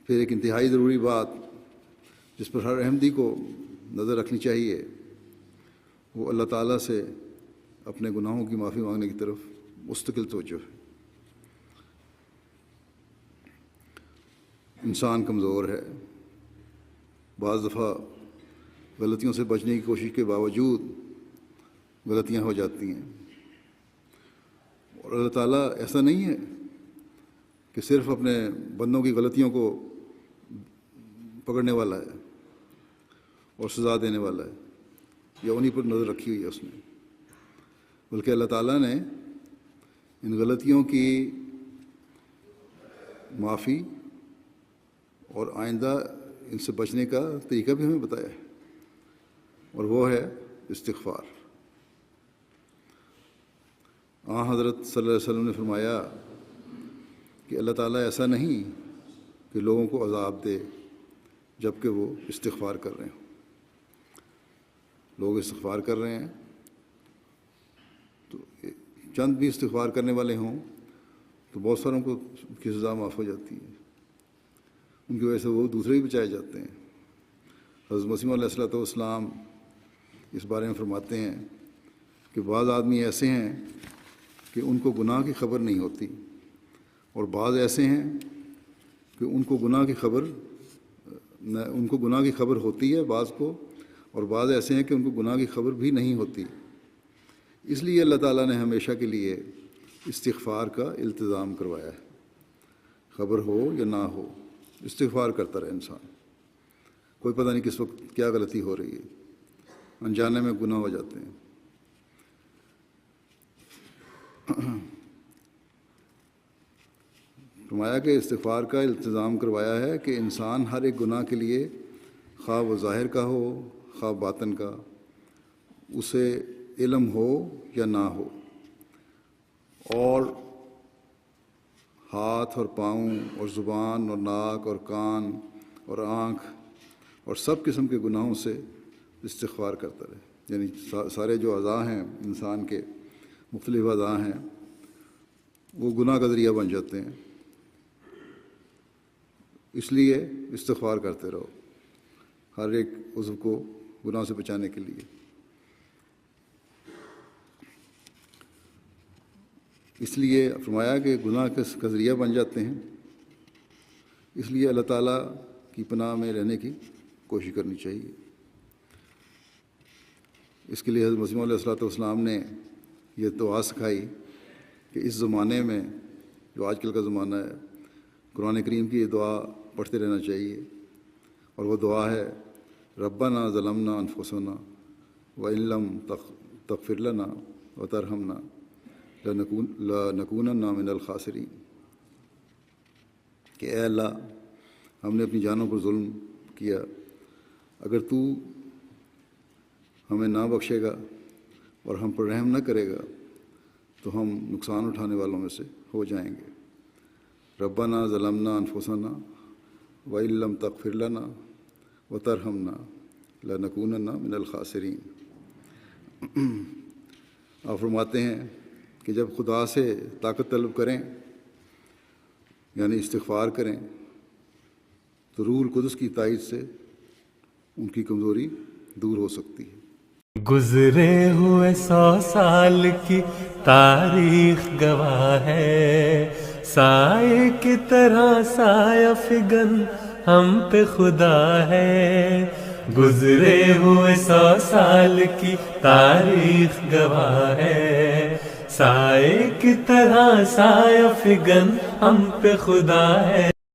پھر ایک انتہائی ضروری بات جس پر ہر احمدی کو نظر رکھنی چاہیے وہ اللہ تعالیٰ سے اپنے گناہوں کی معافی مانگنے کی طرف مستقل توجہ ہے۔ انسان کمزور ہے، بعض دفعہ غلطیوں سے بچنے کی کوشش کے باوجود غلطیاں ہو جاتی ہیں، اور اللہ تعالیٰ ایسا نہیں ہے کہ صرف اپنے بندوں کی غلطیوں کو پکڑنے والا ہے اور سزا دینے والا ہے یا انہی پر نظر رکھی ہوئی ہے اس نے، بلکہ اللہ تعالیٰ نے ان غلطیوں کی معافی اور آئندہ ان سے بچنے کا طریقہ بھی ہمیں بتایا ہے، اور وہ ہے استغفار۔ حضرت صلی اللہ علیہ وسلم نے فرمایا کہ اللہ تعالیٰ ایسا نہیں کہ لوگوں کو عذاب دے جب کہ وہ استغفار کر رہے ہوں۔ لوگ استغفار کر رہے ہیں تو چند بھی استغفار کرنے والے ہوں تو بہت ساروں کو کی سزا معاف ہو جاتی ہے، ان کی وجہ سے وہ دوسرے بھی بچائے جاتے ہیں۔ حضرت مسیح علیہ الصلوۃ والسلام اس بارے میں فرماتے ہیں کہ بعض آدمی ایسے ہیں کہ ان کو گناہ کی خبر نہیں ہوتی، اور بعض ایسے ہیں کہ ان کو گناہ کی خبر ہوتی ہے بعض کو، اور بعض ایسے ہیں کہ ان کو گناہ کی خبر بھی نہیں ہوتی۔ اس لیے اللہ تعالیٰ نے ہمیشہ کے لیے استغفار کا التزام کروایا ہے، خبر ہو یا نہ ہو استغفار کرتا رہے انسان۔ کوئی پتہ نہیں کس وقت کیا غلطی ہو رہی ہے، انجانے میں گناہ ہو جاتے ہیں۔ فرمایا کہ استغفار کا التزام کروایا ہے کہ انسان ہر ایک گناہ کے لیے، خواہ وہ ظاہر کا ہو خواہ باطن کا، اسے علم ہو یا نہ ہو، اور ہاتھ اور پاؤں اور زبان اور ناک اور کان اور آنکھ اور سب قسم کے گناہوں سے استغفار کرتا رہے۔ یعنی سارے جو اعضاء ہیں انسان کے، مختلف اعضاء ہیں، وہ گناہ کا ذریعہ بن جاتے ہیں، اس لیے استغفار کرتے رہو ہر ایک عضو کو گناہ سے بچانے کے لیے۔ اس لیے فرمایا کہ گناہ کا ذریعہ بن جاتے ہیں، اس لیے اللہ تعالیٰ کی پناہ میں رہنے کی کوشش کرنی چاہیے۔ اس کے لیے حضرت مسیح علیہ الصلوۃ والسلام نے یہ دعا سکھائی کہ اس زمانے میں جو آج کل کا زمانہ ہے، قرآن کریم کی یہ دعا پڑھتے رہنا چاہیے، اور وہ دعا ہے ربنا ظلمنا انفسنا وان لم تغفر لنا وترحمنا لنکونن من الخاسرین، کہ اے اللہ ہم نے اپنی جانوں پر ظلم کیا، اگر تو ہمیں نہ بخشے گا اور ہم پر رحم نہ کرے گا تو ہم نقصان اٹھانے والوں میں سے ہو جائیں گے۔ ربنا ظلمنا انفسنا وان لم تغفر لنا وترحمنا لنکونن من الخاسرین۔ آپ فرماتے ہیں کہ جب خدا سے طاقت طلب کریں یعنی استغفار کریں تو روح القدس کی تائید سے ان کی کمزوری دور ہو سکتی ہے۔ گزرے ہوئے 100 سال کی تاریخ گواہ ہے، سائے کی طرح سایہ فگن ہم پہ خدا ہے۔ گزرے ہوئے 100 سال کی تاریخ گواہ ہے، سائے کی طرح سایہ فگن ہم پہ خدا ہے۔